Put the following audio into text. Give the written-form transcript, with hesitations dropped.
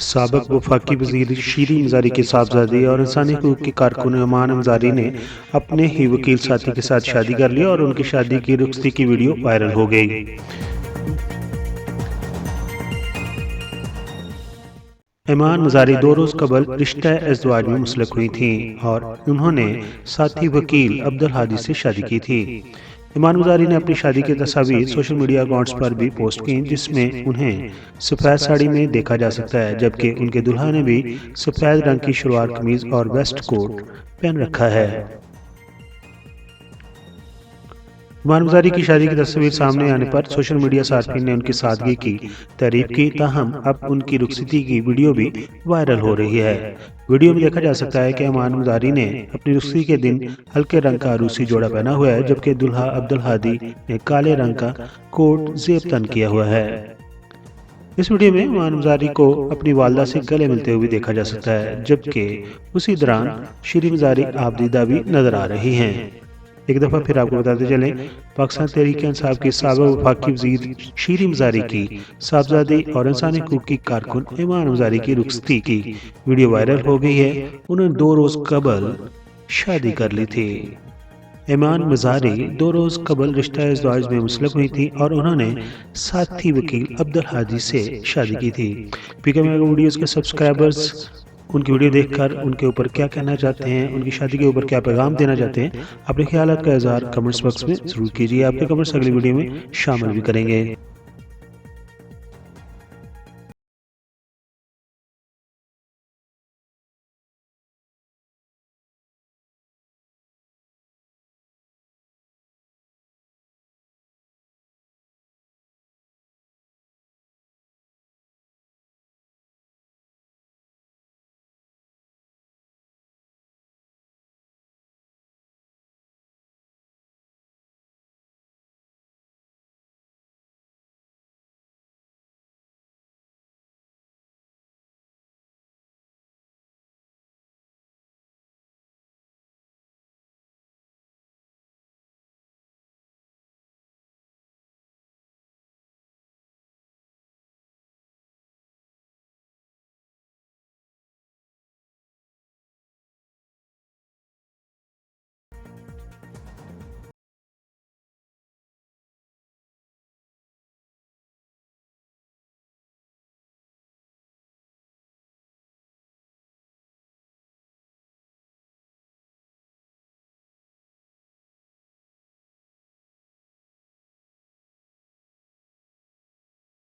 سابق وفاقی وزیر شیریں مزاری کے صاحبزادے اور انسانی حقوق کے کارکن ایمان مزاری نے اپنے ہی وکیل ساتھی کے ساتھ شادی کر لی اور ان کی شادی کی رخصتی کی ویڈیو وائرل ہو گئی۔ ایمان مزاری 2 روز قبل رشتہ ازدواج میں منسلک ہوئی تھیں اور انہوں نے ساتھی وکیل عبدالہادی سے شادی کی تھی۔ ایمان مزاری نے اپنی شادی کی تصاویر سوشل میڈیا اکاؤنٹس پر بھی پوسٹ کی جس میں انہیں سفید ساڑی میں دیکھا جا سکتا ہے، جبکہ ان کے دلہا نے بھی سفید رنگ کی شلوار قمیض اور ویسٹ کوٹ پہن رکھا ہے۔ ایمان مزاری کی شادی کی تصویر سامنے آنے پر سوشل میڈیا صارفین نے ان کی سادگی کی تعریف کی، تاہم اب ان کی رخصتی کی ویڈیو بھی وائرل ہو رہی ہے۔ ویڈیو میں دیکھا جا سکتا ہے کہ ایمان مزاری نے اپنی رخصتی کے دن ہلکے رنگ کا عروسی جوڑا پہنا ہوا ہے، جبکہ دلہا عبدالہادی نے کالے رنگ کا کوٹ زیب تن کیا ہوا ہے۔ اس ویڈیو میں ایمان مزاری کو اپنی والدہ سے گلے ملتے ہوئے دیکھا جا سکتا ہے، جبکہ اسی دوران شیریں مزاری آبدیدہ بھی نظر آ رہی ہیں۔ ایک دفعہ پھر آپ کو بتاتے چلیں، پاکستان تحریک انصاف کی سابق وفاقی وزیر شیریں مزاری کی صاحبزادی اور انسانی حقوق کی کارکن ایمان مزاری کی رخصتی کی ویڈیو وائرل ہو گئی ہے۔ انہوں نے 2 روز قبل شادی کر لی تھی۔ ایمان مزاری 2 روز قبل رشتہ ازدواج میں منسلک ہوئی تھی اور انہوں نے ساتھی وکیل عبدالہادی سے شادی کی تھی۔ PKM ویڈیوز کے سبسکرائبرز ان کی ویڈیو دیکھ کر ان کے اوپر کیا کہنا چاہتے ہیں، ان کی شادی کے اوپر کیا پیغام دینا چاہتے ہیں، اپنے خیالات کا اظہار کمنٹس باکس میں ضرور کیجیے۔ آپ کے کمنٹس اگلی ویڈیو میں شامل بھی کریں گے۔